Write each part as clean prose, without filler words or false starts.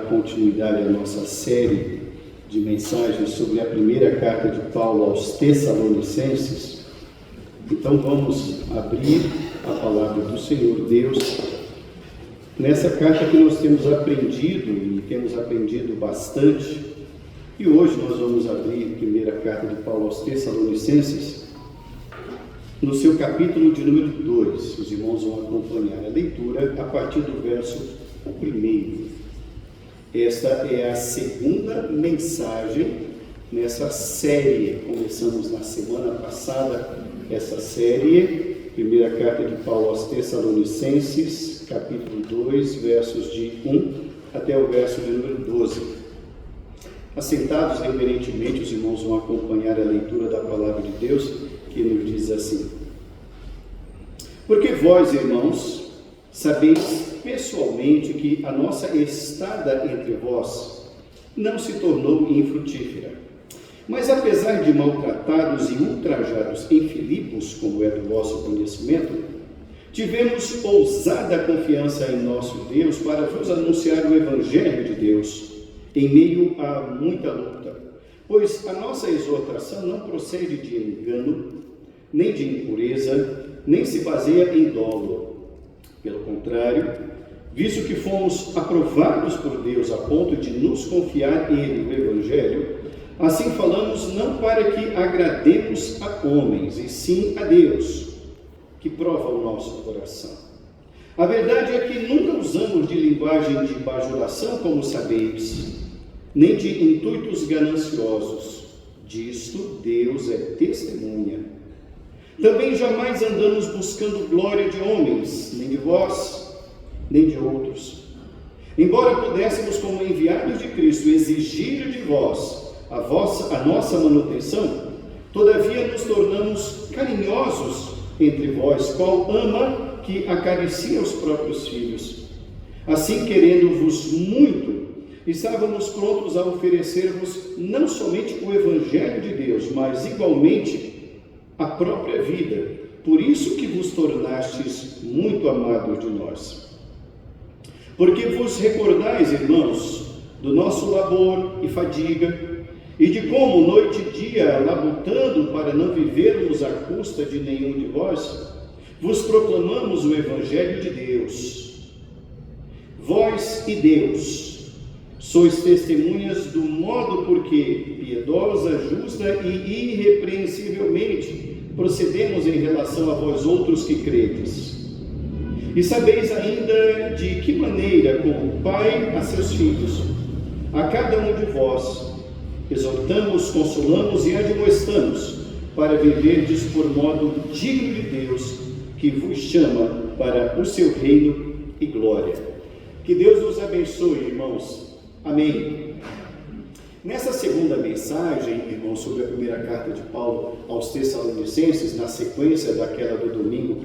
dar continuidade à nossa série de mensagens sobre a primeira carta de Paulo aos Tessalonicenses. Então vamos abrir a palavra do Senhor Deus nessa carta que nós temos aprendido bastante. E hoje nós vamos abrir a primeira carta de Paulo aos Tessalonicenses, no seu capítulo de número 2. Os irmãos vão acompanhar a leitura a partir do verso 1. Esta é a segunda mensagem nessa série. Começamos na semana passada essa série, primeira carta de Paulo aos Tessalonicenses, capítulo 2, versos de 1 até o verso de número 12. Assentados reverentemente, os irmãos vão acompanhar a leitura da palavra de Deus, que nos diz assim: Porque vós, irmãos, sabeis pessoalmente que a nossa estada entre vós não se tornou infrutífera. Mas apesar de maltratados e ultrajados em Filipos, como é do vosso conhecimento, tivemos ousada confiança em nosso Deus para vos anunciar o Evangelho de Deus, em meio a muita luta. Pois a nossa exortação não procede de engano, nem de impureza, nem se baseia em dolo. Pelo contrário, visto que fomos aprovados por Deus a ponto de nos confiar Ele o Evangelho, assim falamos não para que agrademos a homens, e sim a Deus, que prova o nosso coração. A verdade é que nunca usamos de linguagem de bajulação, como sabeis, nem de intuitos gananciosos. Disto Deus é testemunha. Também jamais andamos buscando glória de homens, nem de vós, nem de outros. Embora pudéssemos, como enviados de Cristo, exigir de vós a nossa manutenção, todavia nos tornamos carinhosos entre vós, qual ama que acaricia os próprios filhos. Assim, querendo-vos muito, estávamos prontos a oferecer-vos não somente o Evangelho de Deus, mas igualmente a própria vida, por isso que vos tornastes muito amados de nós. Porque vos recordais, irmãos, do nosso labor e fadiga, e de como noite e dia, labutando para não vivermos à custa de nenhum de vós, vos proclamamos o Evangelho de Deus. Vós e Deus sois testemunhas do modo porque, piedosa, justa e irrepreensivelmente, procedemos em relação a vós outros que credes. E sabeis ainda de que maneira, como pai a seus filhos, a cada um de vós, exortamos, consolamos e admoestamos, para viverdes por modo digno de Deus, que vos chama para o seu reino e glória. Que Deus nos abençoe, irmãos. Amém. Nessa segunda mensagem, irmãos, sobre a primeira carta de Paulo aos Tessalonicenses, na sequência daquela do domingo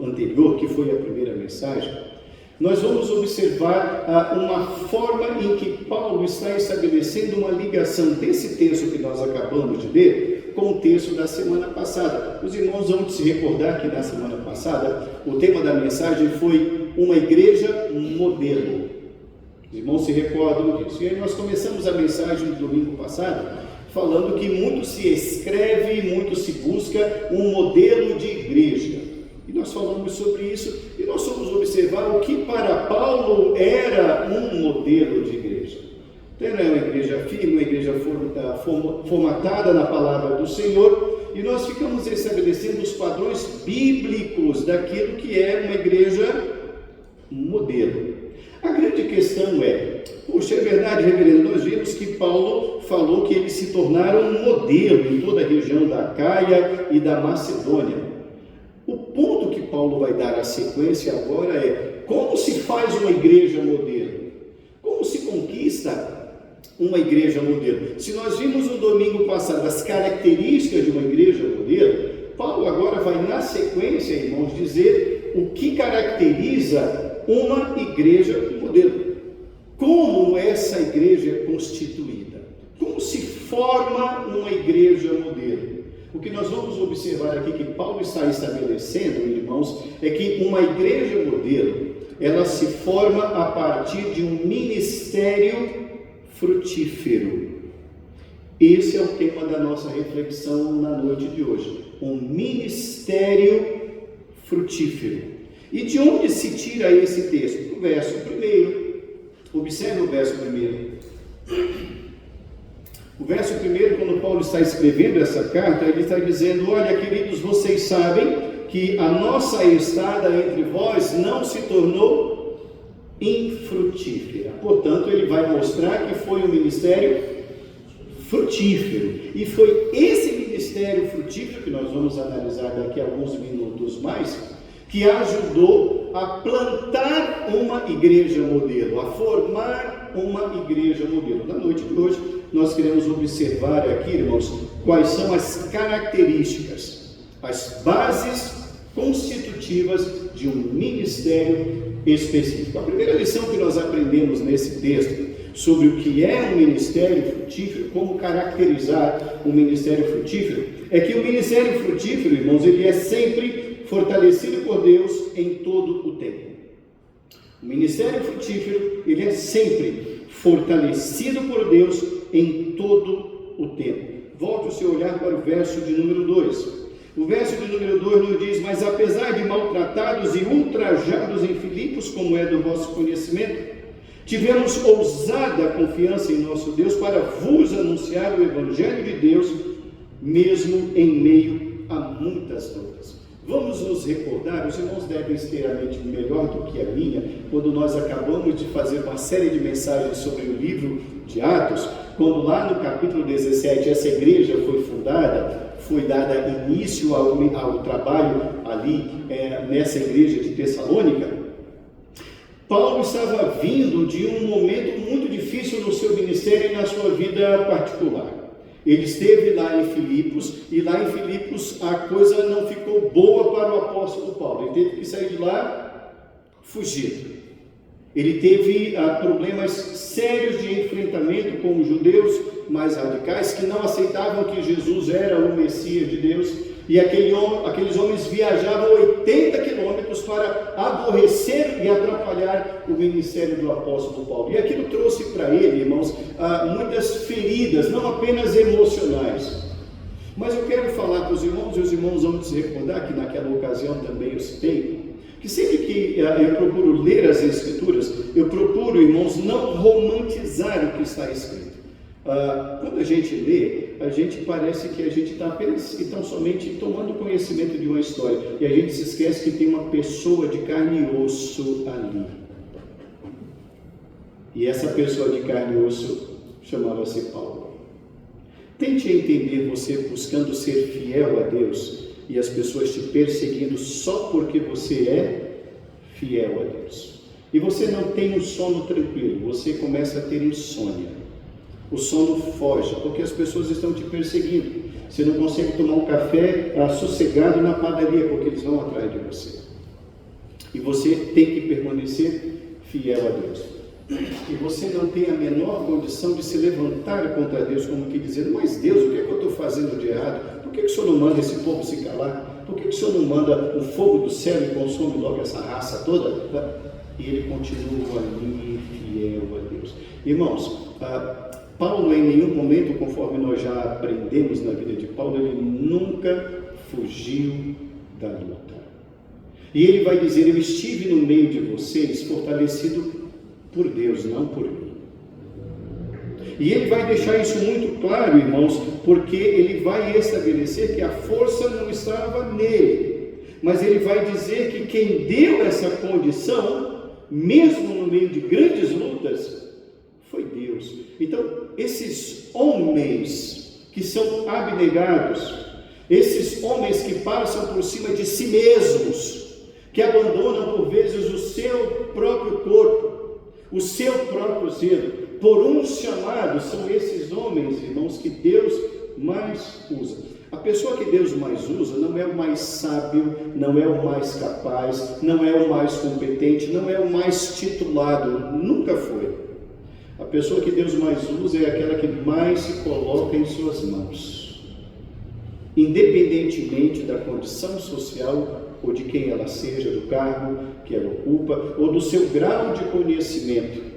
anterior, que foi a primeira mensagem, nós vamos observar uma forma em que Paulo está estabelecendo uma ligação desse texto que nós acabamos de ler com o texto da semana passada. Os irmãos vão se recordar que na semana passada o tema da mensagem foi uma igreja modelo. Os irmãos se recordam disso. E aí nós começamos a mensagem do domingo passado falando que muito se escreve, muito se busca um modelo de igreja. E nós falamos sobre isso e nós fomos observar o que para Paulo era um modelo de igreja. Então era uma igreja firme, uma igreja formatada na palavra do Senhor, e nós ficamos estabelecendo os padrões bíblicos daquilo que é uma igreja modelo. A grande questão é, puxa, é verdade, reverendo, nós vimos que Paulo falou que eles se tornaram um modelo em toda a região da Acaia e da Macedônia. O ponto que Paulo vai dar a sequência agora é, como se faz uma igreja modelo? Como se conquista uma igreja modelo? Se nós vimos no domingo passado as características de uma igreja modelo, Paulo agora vai na sequência, irmãos, dizer o que caracteriza uma igreja modelo. Como essa igreja é constituída? Como se forma uma igreja modelo? O que nós vamos observar aqui que Paulo está estabelecendo, irmãos, é que uma igreja modelo, ela se forma a partir de um ministério frutífero. Esse é o tema da nossa reflexão na noite de hoje. Um ministério frutífero. E de onde se tira esse texto? O verso 1. Observe o verso 1. O verso 1, quando Paulo está escrevendo essa carta, ele está dizendo: olha, queridos, vocês sabem que a nossa estada entre vós não se tornou infrutífera. Portanto, ele vai mostrar que foi um ministério frutífero. E foi esse ministério frutífero, que nós vamos analisar daqui a alguns minutos mais, que ajudou a plantar uma igreja modelo, a formar uma igreja modelo. Na noite de hoje, nós queremos observar aqui, irmãos, quais são as características, as bases constitutivas de um ministério específico. A primeira lição que nós aprendemos nesse texto sobre o que é um ministério frutífero, como caracterizar um ministério frutífero, é que o ministério frutífero, irmãos, ele é sempre fortalecido por Deus em todo o tempo. O ministério frutífero, ele é sempre fortalecido por Deus em todo o tempo. Volte o seu olhar para o verso de número 2. O verso de número 2 nos diz: mas apesar de maltratados e ultrajados em Filipos, como é do vosso conhecimento, tivemos ousada confiança em nosso Deus para vos anunciar o Evangelho de Deus, mesmo em meio a muitas lutas. Vamos nos recordar, os irmãos devem ter a mente melhor do que a minha, quando nós acabamos de fazer uma série de mensagens sobre o livro de Atos, quando lá no capítulo 17 essa igreja foi fundada, foi dada início ao trabalho ali nessa igreja de Tessalônica. Paulo estava vindo de um momento muito difícil no seu ministério e na sua vida particular. Ele esteve lá em Filipos, e lá em Filipos a coisa não ficou boa para o apóstolo Paulo. Ele teve que sair de lá fugido. Ele teve problemas sérios de enfrentamento com os judeus mais radicais, que não aceitavam que Jesus era o Messias de Deus, e aqueles homens viajavam 80 quilômetros para aborrecer e atrapalhar o ministério do apóstolo Paulo. E aquilo trouxe para ele, irmãos, muitas feridas, não apenas emocionais. Mas eu quero falar para os irmãos, e os irmãos vão se recordar que naquela ocasião também eu citei, que sempre que eu procuro ler as Escrituras, eu procuro, irmãos, não romantizar o que está escrito. Quando a gente lê, a gente parece que a gente está apenas e tão somente tomando conhecimento de uma história, e a gente se esquece que tem uma pessoa de carne e osso ali. E essa pessoa de carne e osso chamava-se Paulo. Tente entender você buscando ser fiel a Deus e as pessoas te perseguindo só porque você é fiel a Deus. E você não tem um sono tranquilo, você começa a ter insônia. O sono foge, porque as pessoas estão te perseguindo. Você não consegue tomar um café sossegado na padaria, porque eles vão atrás de você. E você tem que permanecer fiel a Deus. E você não tem a menor condição de se levantar contra Deus, como que dizendo: mas Deus, o que é que eu estou fazendo de errado? Por que o Senhor não manda esse povo se calar? Por que o Senhor não manda o fogo do céu e consome logo essa raça toda? E ele continua ali fiel a Deus. Irmãos, Paulo em nenhum momento, conforme nós já aprendemos na vida de Paulo, ele nunca fugiu da luta. E ele vai dizer: eu estive no meio de vocês fortalecido por Deus, não por mim. E ele vai deixar isso muito claro, irmãos, porque ele vai estabelecer que a força não estava nele, mas ele vai dizer que quem deu essa condição, mesmo no meio de grandes lutas, foi Deus. Então, esses homens que são abnegados, esses homens que passam por cima de si mesmos, que abandonam por vezes o seu próprio corpo, o seu próprio zelo, por um chamado, são esses homens, irmãos, que Deus mais usa. A pessoa que Deus mais usa não é o mais sábio, não é o mais capaz, não é o mais competente, não é o mais titulado, nunca foi. A pessoa que Deus mais usa é aquela que mais se coloca em suas mãos, independentemente da condição social ou de quem ela seja, do cargo que ela ocupa, ou do seu grau de conhecimento.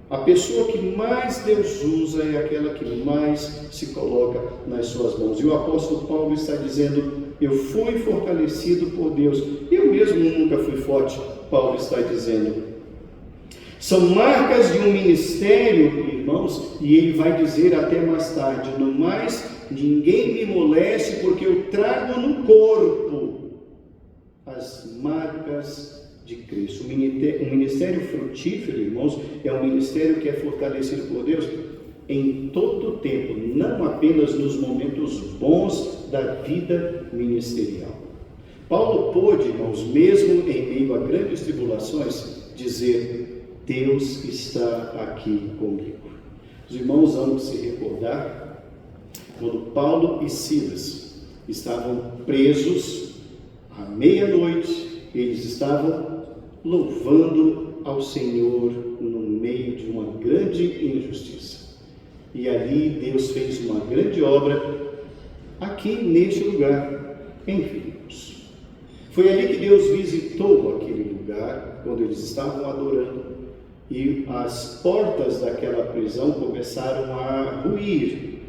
A pessoa que mais Deus usa é aquela que mais se coloca nas suas mãos. E o apóstolo Paulo está dizendo: eu fui fortalecido por Deus. Eu mesmo nunca fui forte, Paulo está dizendo. São marcas de um ministério, irmãos, e ele vai dizer até mais tarde: no mais, ninguém me moleste, porque eu trago no corpo as marcas de Cristo. O ministério frutífero, irmãos, é um ministério que é fortalecido por Deus em todo o tempo, não apenas nos momentos bons da vida ministerial. Paulo pôde, irmãos, mesmo em meio a grandes tribulações, dizer: Deus está aqui comigo. Os irmãos vão se recordar quando Paulo e Silas estavam presos à meia-noite, eles estavam louvando ao Senhor no meio de uma grande injustiça. E ali Deus fez uma grande obra aqui neste lugar, em Filipos. Foi ali que Deus visitou aquele lugar, quando eles estavam adorando, e as portas daquela prisão começaram a ruir.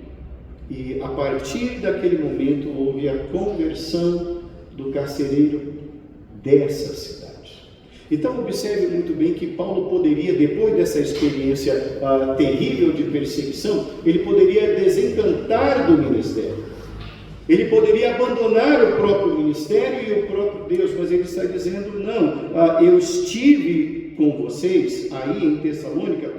E a partir daquele momento houve a conversão do carcereiro dessa cidade. Então observe muito bem que Paulo poderia, depois dessa experiência terrível de perseguição, ele poderia desencantar do ministério. Ele poderia abandonar o próprio ministério e o próprio Deus, mas ele está dizendo: não, eu estive com vocês aí em Tessalônica,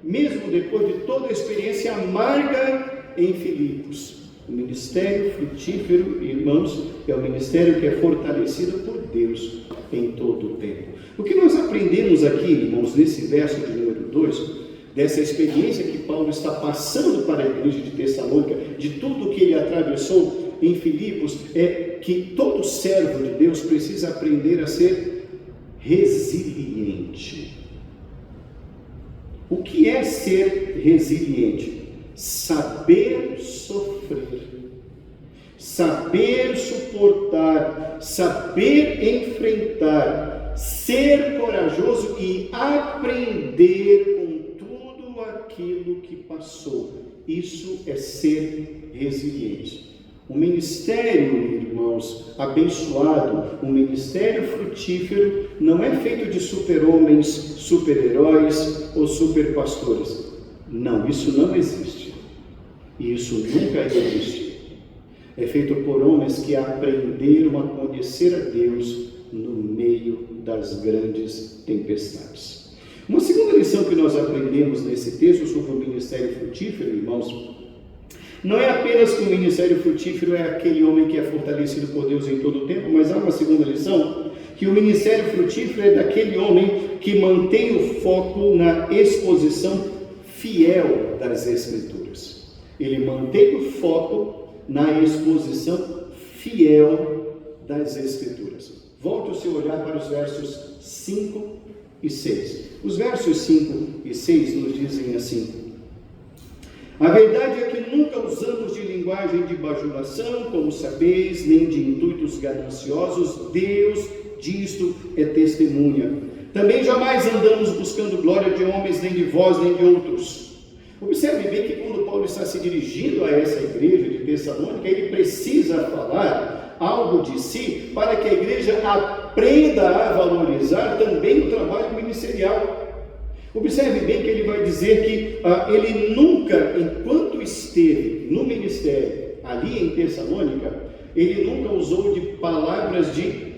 mesmo depois de toda a experiência amarga em Filipos. O ministério frutífero, irmãos, é um ministério que é fortalecido por Deus em todo o tempo. O que nós aprendemos aqui, irmãos, nesse verso de número 2, dessa experiência que Paulo está passando para a igreja de Tessalônica, de tudo o que ele atravessou em Filipos, é que todo servo de Deus precisa aprender a ser resiliente. O que é ser resiliente? Saber sofrer, saber suportar, saber enfrentar, ser corajoso e aprender com tudo aquilo que passou. Isso é ser resiliente. O ministério, irmãos, abençoado, um ministério frutífero, não é feito de super-homens, super-heróis ou super-pastores. Não, isso não existe. E isso nunca existe. É feito por homens que aprenderam a conhecer a Deus no meio das grandes tempestades. Uma segunda lição que nós aprendemos nesse texto sobre o ministério frutífero, irmãos, não é apenas que o ministério frutífero é aquele homem que é fortalecido por Deus em todo o tempo, mas há uma segunda lição, que o ministério frutífero é daquele homem que mantém o foco na exposição fiel das Escrituras. Ele mantém o foco na exposição fiel das Escrituras. Volte o seu olhar para os versos 5 e 6. Os versos 5 e 6 nos dizem assim: a verdade é que nunca usamos de linguagem de bajulação, como sabeis, nem de intuitos gananciosos. Deus disto é testemunha. Também jamais andamos buscando glória de homens, nem de vós, nem de outros. Observe bem que quando Paulo está se dirigindo a essa igreja de Tessalônica, ele precisa falar algo de si para que a igreja aprenda a valorizar também o trabalho ministerial. Observe bem que ele vai dizer que ele nunca, enquanto esteve no ministério, ali em Tessalônica, ele nunca usou de palavras de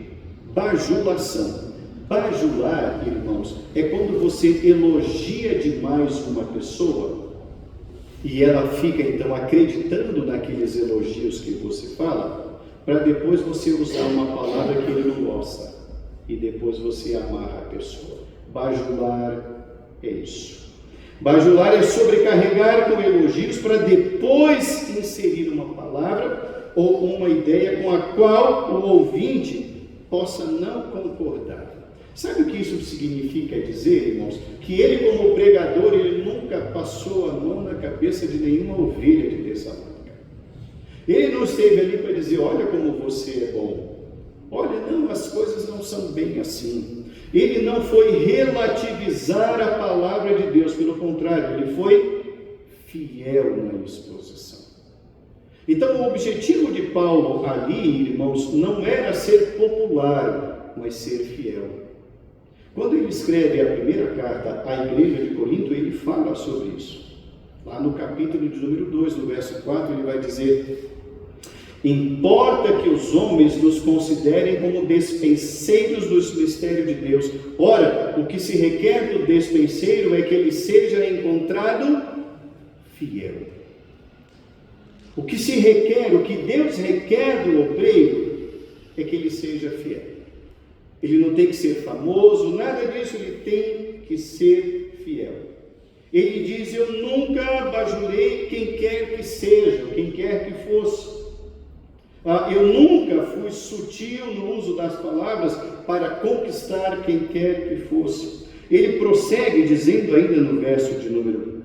bajulação. Bajular, irmãos, é quando você elogia demais uma pessoa e ela fica então acreditando naqueles elogios que você fala, para depois você usar uma palavra que ele não gosta e depois você amarra a pessoa. Bajular é isso. Bajular é sobrecarregar com elogios para depois inserir uma palavra ou uma ideia com a qual o ouvinte possa não concordar. Sabe o que isso significa dizer, irmãos? Que ele, como pregador, ele nunca passou a mão na cabeça de nenhuma ovelha de Tessalônica. Ele não esteve ali para dizer: olha como você é bom. Olha, não, as coisas não são bem assim. Ele não foi relativizar a palavra de Deus, pelo contrário, ele foi fiel na exposição. Então, o objetivo de Paulo ali, irmãos, não era ser popular, mas ser fiel. Quando ele escreve a primeira carta à igreja de Corinto, ele fala sobre isso. Lá no capítulo de número 2, no verso 4, ele vai dizer: importa que os homens nos considerem como despenseiros do mistério de Deus. Ora, o que se requer do despenseiro é que ele seja encontrado fiel. O que se requer, o que Deus requer do obreiro é que ele seja fiel. Ele não tem que ser famoso, nada disso, ele tem que ser fiel. Ele diz: eu nunca bajulei quem quer que seja, quem quer que fosse. Eu nunca fui sutil no uso das palavras para conquistar quem quer que fosse. Ele prossegue dizendo ainda no verso de número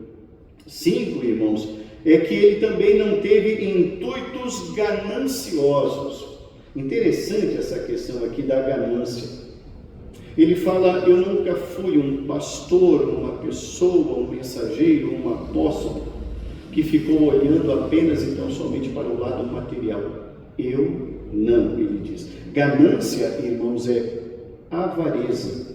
5, irmãos, é que ele também não teve intuitos gananciosos. Interessante essa questão aqui da ganância. Ele fala: eu nunca fui um pastor, uma pessoa, um mensageiro, um apóstolo que ficou olhando apenas e tão somente para o lado material. Eu não, ele diz. Ganância, irmãos, é avareza,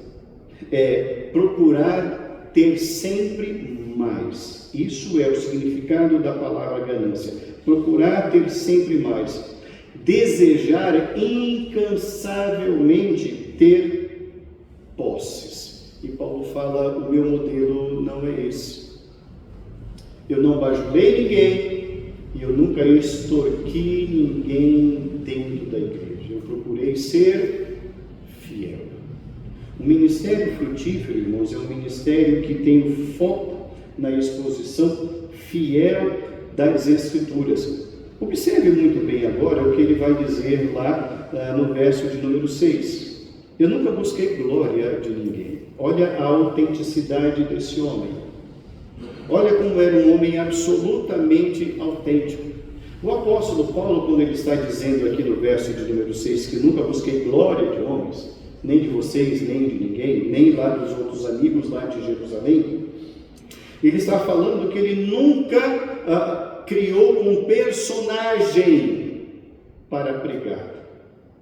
é procurar ter sempre mais. Isso é o significado da palavra ganância. Procurar ter sempre mais. Desejar incansavelmente ter posses. E Paulo fala: o meu modelo não é esse. Eu não bajulei ninguém. E eu nunca extorqui ninguém dentro da igreja. Eu procurei ser fiel. O ministério frutífero, irmãos, é um ministério que tem o foco na exposição fiel das Escrituras. Observe muito bem agora o que ele vai dizer lá no verso de número 6. Eu nunca busquei glória de ninguém. Olha a autenticidade desse homem. Olha como era um homem absolutamente autêntico. O apóstolo Paulo, quando ele está dizendo aqui no verso de número 6 que nunca busquei glória de homens, nem de vocês, nem de ninguém, nem lá dos outros amigos lá de Jerusalém, ele está falando que ele nunca criou um personagem para pregar.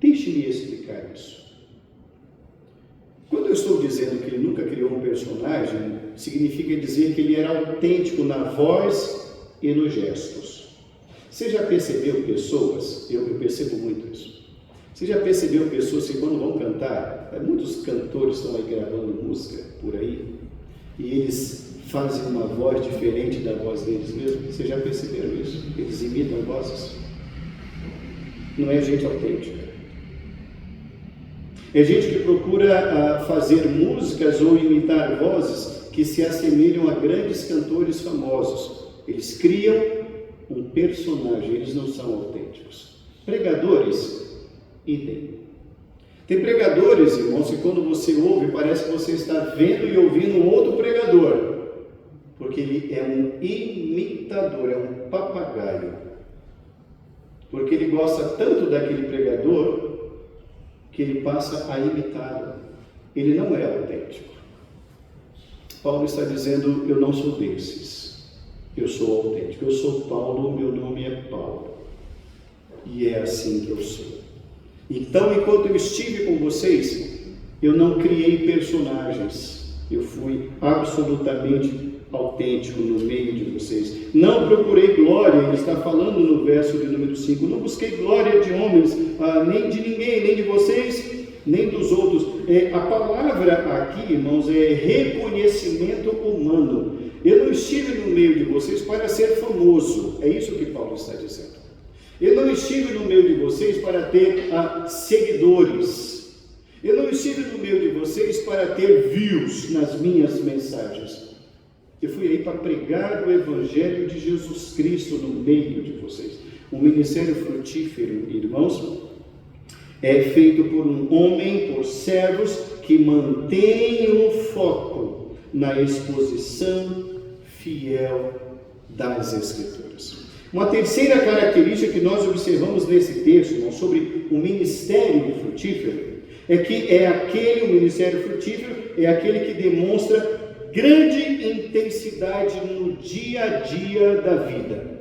Deixe-me explicar isso. Quando eu estou dizendo que ele nunca criou um personagem, significa dizer que ele era autêntico na voz e nos gestos. Você já percebeu pessoas, eu percebo muito isso, você já percebeu pessoas que quando vão cantar, muitos cantores estão aí gravando música por aí, e eles fazem uma voz diferente da voz deles mesmos? Vocês já perceberam isso? Eles imitam vozes. Não é gente autêntica. É gente que procura fazer músicas ou imitar vozes que se assemelham a grandes cantores famosos. Eles criam um personagem, eles não são autênticos. Pregadores, idem. Tem pregadores, irmãos, que quando você ouve, parece que você está vendo e ouvindo um outro pregador, porque ele é um imitador, é um papagaio. Porque ele gosta tanto daquele pregador que ele passa a imitá-lo. Ele não é autêntico. Paulo está dizendo: eu não sou desses. Eu sou autêntico. Eu sou Paulo, meu nome é Paulo. E é assim que eu sou. Então, enquanto eu estive com vocês, eu não criei personagens. Eu fui absolutamente autêntico no meio de vocês. Não procurei glória, ele está falando no verso de número 5, não busquei glória de homens, nem de ninguém, nem de vocês, nem dos outros. A palavra aqui, irmãos, é reconhecimento humano. Eu não estive no meio de vocês para ser famoso, é isso que Paulo está dizendo. Eu não estive no meio de vocês para ter seguidores. Eu não estive no meio de vocês para ter views nas minhas mensagens. Eu fui aí para pregar o Evangelho de Jesus Cristo no meio de vocês. O ministério frutífero, irmãos, é feito por um homem, por servos que mantêm o foco na exposição fiel das Escrituras. Uma terceira característica que nós observamos nesse texto, irmão, sobre o ministério frutífero, é que o ministério frutífero é aquele que demonstra grande intensidade no dia a dia da vida.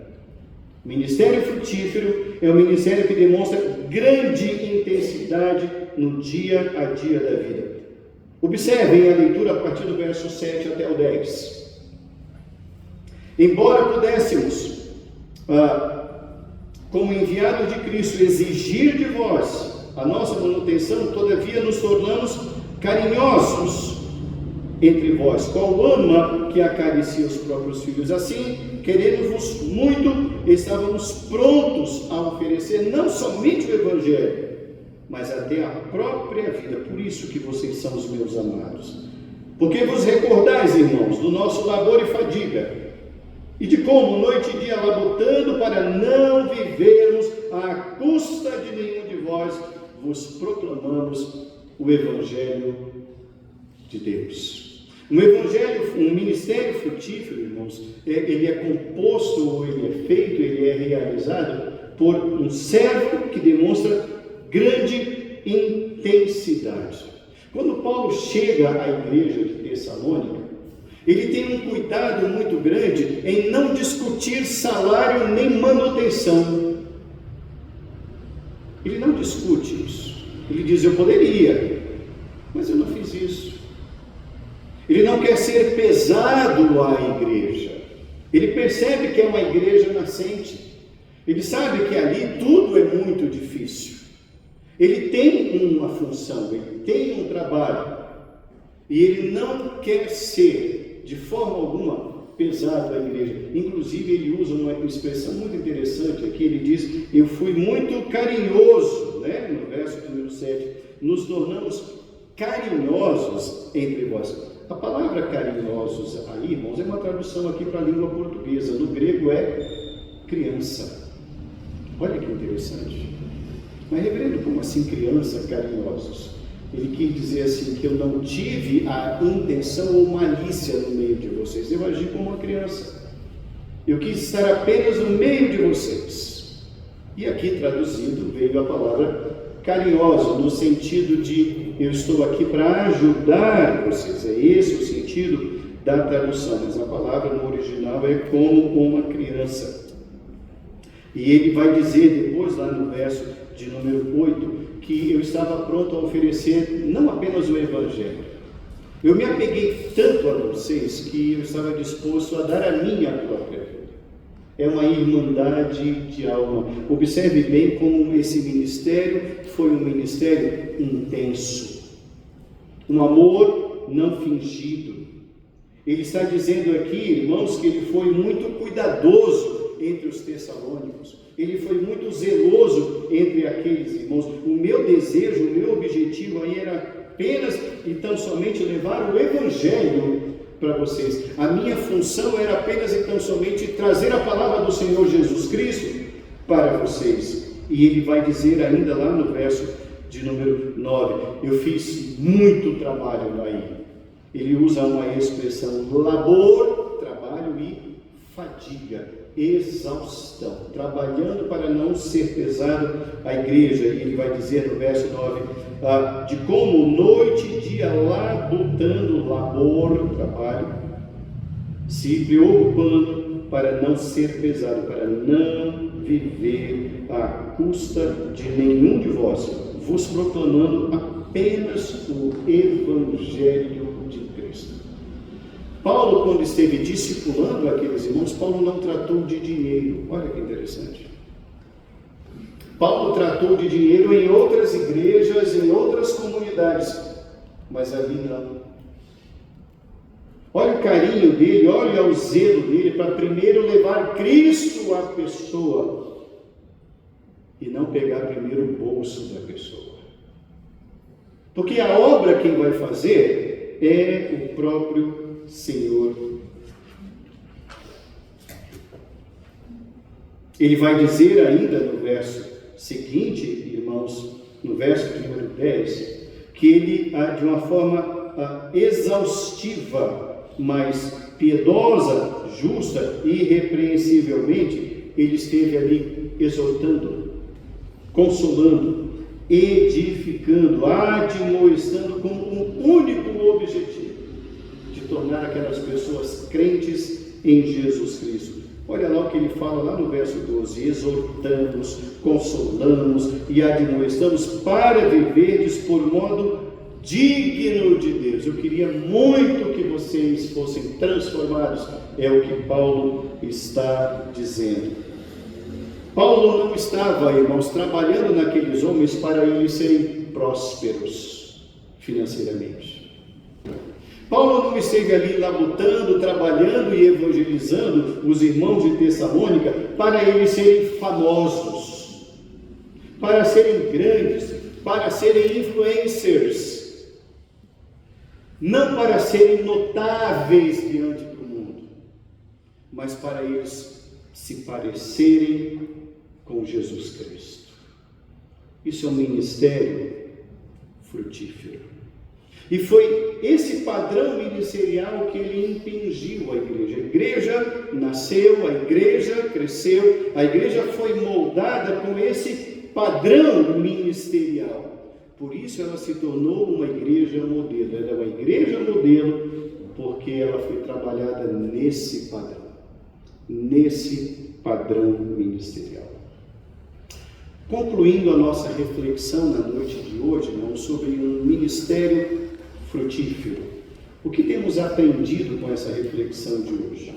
O ministério frutífero é o ministério que demonstra grande intensidade no dia a dia da vida. Observem a leitura a partir do verso 7 até o 10. Embora pudéssemos, como enviado de Cristo, exigir de vós a nossa manutenção, todavia nos tornamos carinhosos entre vós, qual ama que acaricia os próprios filhos. Assim, querendo-vos muito, estávamos prontos a oferecer não somente o Evangelho, mas até a própria vida. Por isso que vocês são os meus amados. Porque vos recordais, irmãos, do nosso labor e fadiga, e de como, noite e dia, labutando para não vivermos à custa de nenhum de vós, vos proclamamos o Evangelho de Deus. Um ministério frutífero, irmãos, ele é composto, ou ele é feito, ele é realizado por um servo que demonstra grande intensidade. Quando Paulo chega à igreja de Tessalônica, ele tem um cuidado muito grande em não discutir salário nem manutenção. Ele não discute isso. Ele diz: eu poderia, mas eu não fiz isso. Ele não quer ser pesado à igreja. Ele percebe que é uma igreja nascente. Ele sabe que ali tudo é muito difícil. Ele tem uma função, ele tem um trabalho. E ele não quer ser de forma alguma pesado à igreja. Inclusive ele usa uma expressão muito interessante aqui. Ele diz: eu fui muito carinhoso, né? No verso número 7, nos tornamos carinhosos entre vós. A palavra carinhosos aí, irmãos, é uma tradução aqui para a língua portuguesa. No grego é criança. Olha que interessante. Mas reverendo, como assim criança, carinhosos? Ele quis dizer assim, que eu não tive a intenção ou malícia no meio de vocês. Eu agi como uma criança. Eu quis estar apenas no meio de vocês. E aqui traduzido veio a palavra carinhoso, no sentido de eu estou aqui para ajudar vocês. É esse o sentido da tradução, mas a palavra no original é como uma criança. E ele vai dizer depois, lá no verso de número 8, que eu estava pronto a oferecer não apenas o Evangelho. Eu me apeguei tanto a vocês que eu estava disposto a dar a minha própria vida. É uma irmandade de alma. Observe bem como esse ministério foi um ministério intenso. Um amor não fingido. Ele está dizendo aqui, irmãos, que ele foi muito cuidadoso entre os tessalônicos. Ele foi muito zeloso entre aqueles irmãos. O meu desejo, o meu objetivo aí era apenas e tão somente levar o Evangelho para vocês. A minha função era apenas e tão somente trazer a palavra do Senhor Jesus Cristo para vocês. E ele vai dizer ainda lá no verso de número 9, eu fiz muito trabalho aí. Ele usa uma expressão labor, trabalho, e fadiga, exaustão, trabalhando para não ser pesado a igreja. E ele vai dizer no verso 9, de como noite e dia labutando, labor, trabalho, se preocupando para não ser pesado, para não viver à custa de nenhum de vós, vos proclamando apenas o Evangelho de Cristo. Paulo, quando esteve discipulando aqueles irmãos, Paulo não tratou de dinheiro. Olha que interessante. Paulo tratou de dinheiro em outras igrejas, em outras comunidades, mas ali não. Olha o carinho dele, olha o zelo dele para primeiro levar Cristo à pessoa e não pegar primeiro o bolso da pessoa. Porque a obra quem vai fazer é o próprio Senhor. Ele vai dizer ainda no verso seguinte, irmãos, no verso número 10, que ele, de uma forma exaustiva, mas piedosa, justa e irrepreensivelmente, ele esteve ali exortando, consolando, edificando, admoestando com um único objetivo: de tornar aquelas pessoas crentes em Jesus Cristo. Olha lá o que ele fala lá no verso 12: exortamos, consolamos e admoestamos para viverdes por modo digno de Deus. Eu queria muito que vocês fossem transformados, é o que Paulo está dizendo. Paulo não estava, irmãos, trabalhando naqueles homens para eles serem prósperos financeiramente. Paulo não esteve ali labutando, trabalhando e evangelizando os irmãos de Tessalônica para eles serem famosos, para serem grandes, para serem influencers, não para serem notáveis diante do mundo, mas para eles se parecerem com Jesus Cristo. Isso é um ministério frutífero. E foi esse padrão ministerial que ele impingiu à igreja. A igreja nasceu, a igreja cresceu, a igreja foi moldada com esse padrão ministerial. Por isso ela se tornou uma igreja modelo. Ela é uma igreja modelo porque ela foi trabalhada nesse padrão ministerial. Concluindo a nossa reflexão na noite de hoje, irmãos, sobre um ministério frutífero, o que temos aprendido com essa reflexão de hoje?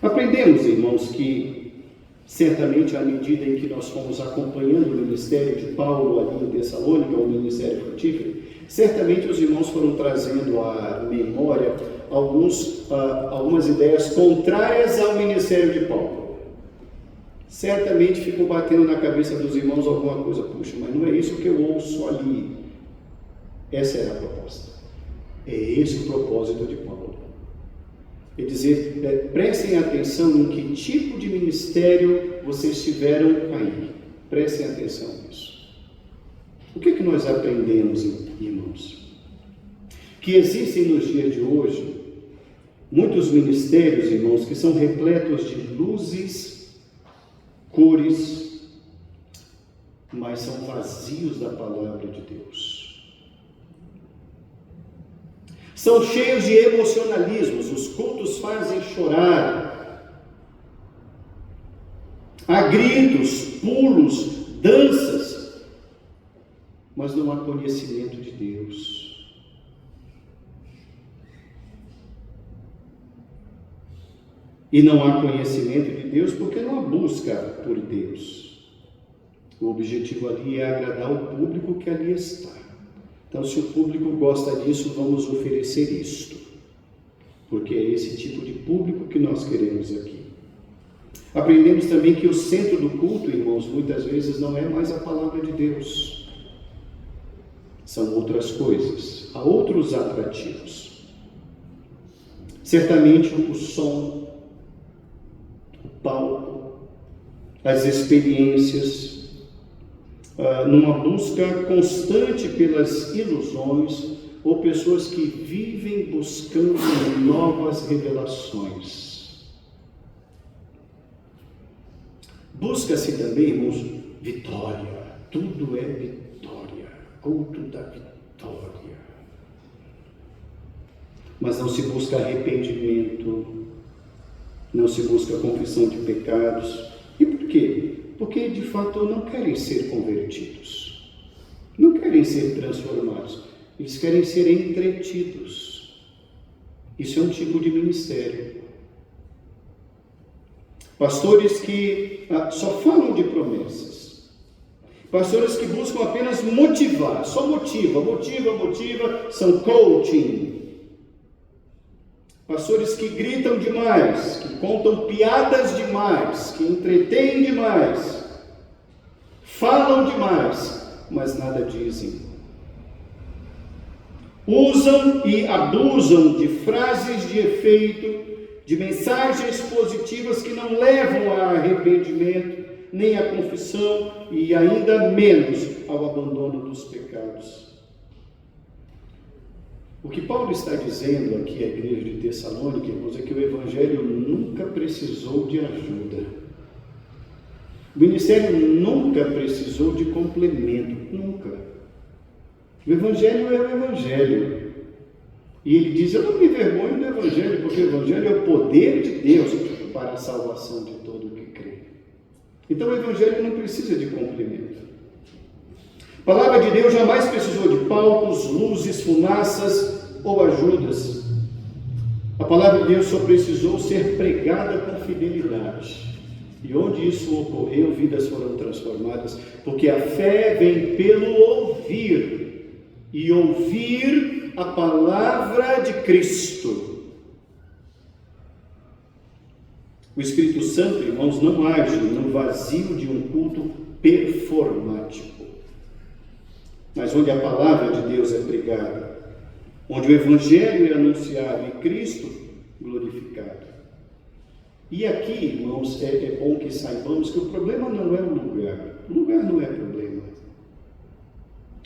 Aprendemos, irmãos, que certamente à medida em que nós fomos acompanhando o ministério de Paulo ali em Tessalônica, o ministério frutífero, certamente os irmãos foram trazendo à memória algumas ideias contrárias ao ministério de Paulo. Certamente ficou batendo na cabeça dos irmãos alguma coisa: puxa, mas não é isso que eu ouço ali. Essa era a proposta. É esse o propósito de Paulo. É dizer, prestem atenção em que tipo de ministério vocês tiveram aí. Prestem atenção nisso. O que nós aprendemos, irmãos? Que existem nos dias de hoje muitos ministérios, irmãos, que são repletos de luzes, cores, mas são vazios da palavra de Deus. São cheios de emocionalismos, os cultos fazem chorar. Há gritos, pulos, danças, mas não há conhecimento de Deus. E não há conhecimento de Deus porque não há busca por Deus. O objetivo ali é agradar o público que ali está. Então, se o público gosta disso, vamos oferecer isto, porque é esse tipo de público que nós queremos aqui. Aprendemos também que o centro do culto, irmãos, muitas vezes não é mais a palavra de Deus. São outras coisas, há outros atrativos. Certamente o som, o palco, as experiências, numa busca constante pelas ilusões, ou pessoas que vivem buscando novas revelações. Busca-se também, irmãos, vitória. Tudo é vitória, culto da vitória. Mas não se busca arrependimento, não se busca confissão de pecados. E por quê? Porque de fato não querem ser convertidos, não querem ser transformados, eles querem ser entretidos. Isso é um tipo de ministério. Pastores que só falam de promessas, pastores que buscam apenas motivar, só motiva, são coaching. Pastores que gritam demais, que contam piadas demais, que entretêm demais, falam demais, mas nada dizem. Usam e abusam de frases de efeito, de mensagens positivas que não levam a arrependimento, nem a confissão e ainda menos ao abandono dos pecados. O que Paulo está dizendo aqui à igreja de Tessalônica, irmãos, é que o Evangelho nunca precisou de ajuda. O ministério nunca precisou de complemento, nunca. O Evangelho é o Evangelho. E ele diz, eu não me envergonho do Evangelho, porque o Evangelho é o poder de Deus para a salvação de todo o que crê. Então o Evangelho não precisa de complemento. A palavra de Deus jamais precisou de palcos, luzes, fumaças ou ajudas. A palavra de Deus só precisou ser pregada com fidelidade. E onde isso ocorreu, vidas foram transformadas, porque a fé vem pelo ouvir, e ouvir a palavra de Cristo. O Espírito Santo, irmãos, não age no vazio de um culto performático, mas onde a palavra de Deus é pregada, onde o Evangelho é anunciado e Cristo glorificado. E aqui, irmãos, é bom que saibamos que o problema não é o lugar. O lugar não é problema.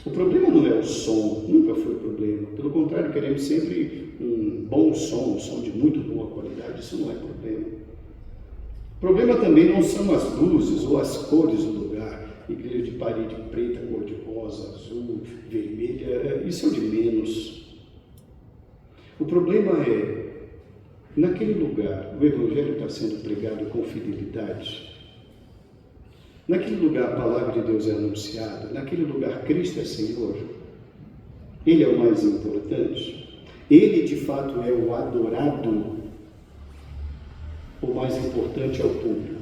O problema não é o som, nunca foi problema. Pelo contrário, queremos sempre um bom som, um som de muito boa qualidade. Isso não é problema. O problema também não são as luzes ou as cores do lugar. Igreja de parede preta, cor de rosa, azul, vermelha, isso é o de menos. O problema é, naquele lugar, o Evangelho está sendo pregado com fidelidade. Naquele lugar, a palavra de Deus é anunciada. Naquele lugar, Cristo é Senhor. Ele é o mais importante. Ele, de fato, é o adorado. O mais importante é o público.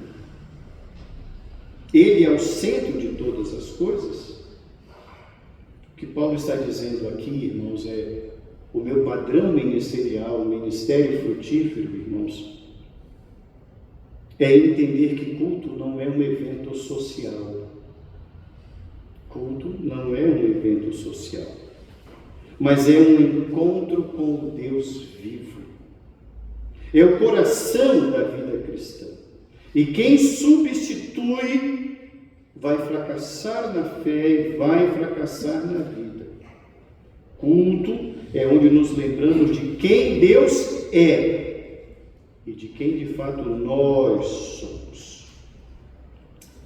Ele é o centro de todas as coisas. O que Paulo está dizendo aqui, irmãos, é o meu padrão ministerial, o ministério frutífero, irmãos, é entender que culto não é um evento social. Culto não é um evento social, mas é um encontro com o Deus vivo. É o coração da vida cristã. E quem substitui vai fracassar na fé e vai fracassar na vida. Culto é onde nos lembramos de quem Deus é e de quem de fato nós somos.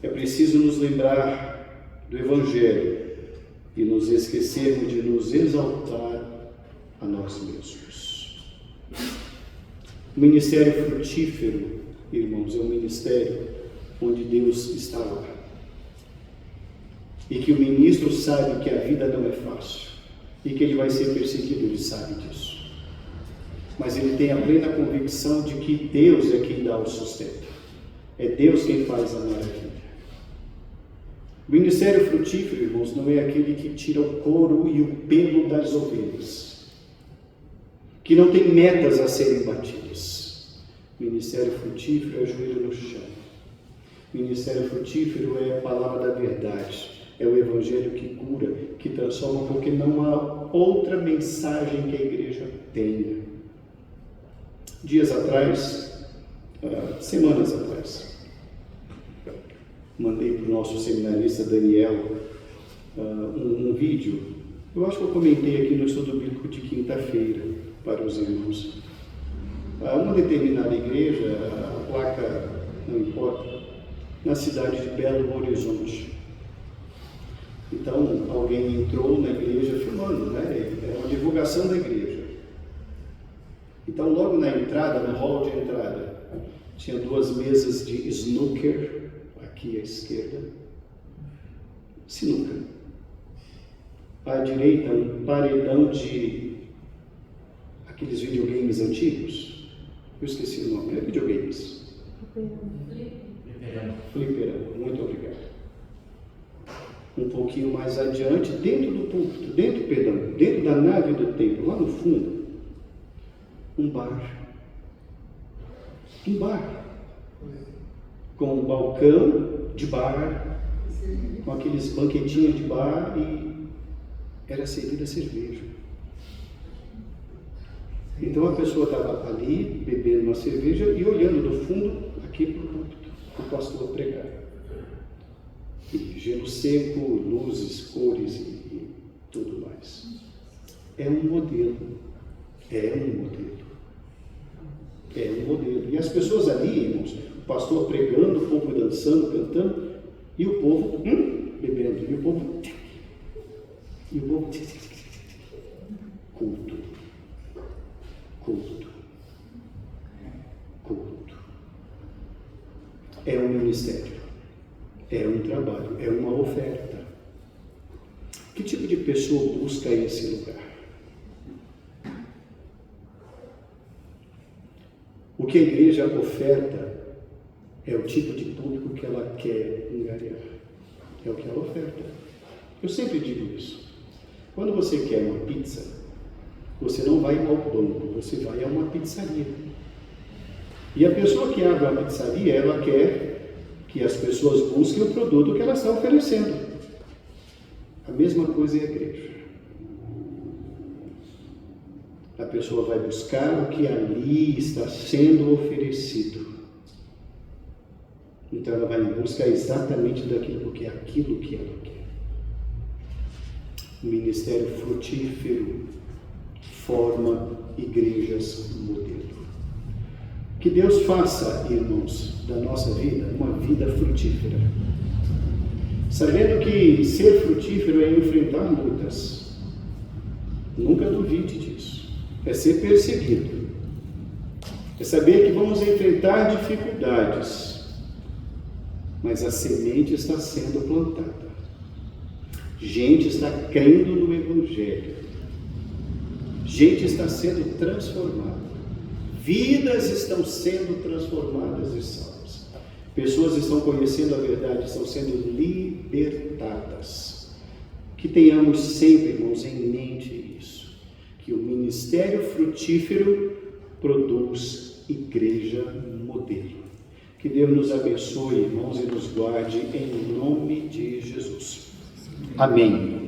É preciso nos lembrar do Evangelho e nos esquecermos de nos exaltar a nós mesmos. O ministério frutífero, irmãos, é um ministério onde Deus está lá. E que o ministro sabe que a vida não é fácil e que ele vai ser perseguido, ele sabe disso. Mas ele tem a plena convicção de que Deus é quem dá o sustento. É Deus quem faz a maravilha. O ministério frutífero, irmãos, não é aquele que tira o couro e o pelo das ovelhas, que não tem metas a serem batidas. O ministério frutífero é joelho no chão. O ministério frutífero é a palavra da verdade. É o Evangelho que cura, que transforma, porque não há outra mensagem que a igreja tenha. Dias atrás, semanas atrás, mandei para o nosso seminarista Daniel um vídeo. Eu acho que eu comentei aqui no estudo bíblico de quinta-feira para os irmãos. Uma determinada igreja, a placa não importa, na cidade de Belo Horizonte. Então, alguém entrou na igreja filmando, né? É uma divulgação da igreja. Então, logo na entrada, no hall de entrada, tinha 2 mesas de snooker, aqui à esquerda, sinuca. À direita, um paredão de aqueles videogames antigos. Eu esqueci o nome, é videogames. Fliperama, muito obrigado. Um pouquinho mais adiante, dentro do púlpito, dentro da nave do templo, lá no fundo, um bar. Com um balcão de bar, com aqueles banquetinhos de bar, e era servida cerveja. Então a pessoa estava ali, bebendo uma cerveja e olhando do fundo aqui para o púlpito, para o pastor pregar. E gelo seco, luzes, cores e tudo mais. É um modelo. E as pessoas ali, irmãos, o pastor pregando, o povo dançando, cantando, E o povo bebendo, e o povo culto. É um ministério, é um trabalho, é uma oferta. Que tipo de pessoa busca esse lugar? O que a igreja oferta é o tipo de público que ela quer angariar. É o que ela oferta. Eu sempre digo isso. Quando você quer uma pizza, você não vai ao banco, você vai a uma pizzaria. E a pessoa que abre a pizzaria, ela quer que as pessoas busquem o produto que ela está oferecendo. A mesma coisa é a igreja. A pessoa vai buscar o que ali está sendo oferecido. Então ela vai em busca exatamente daquilo, porque é aquilo que ela quer. O ministério frutífero forma igrejas modelo. Que Deus faça, irmãos, da nossa vida uma vida frutífera. Sabendo que ser frutífero é enfrentar lutas. Nunca duvide disso. É ser perseguido. É saber que vamos enfrentar dificuldades. Mas a semente está sendo plantada. Gente está crendo no Evangelho. Gente está sendo transformada. Vidas estão sendo transformadas e salvas. Pessoas estão conhecendo a verdade, estão sendo libertadas. Que tenhamos sempre, irmãos, em mente isso. Que o ministério frutífero produz igreja modelo. Que Deus nos abençoe, irmãos, e nos guarde em nome de Jesus. Amém.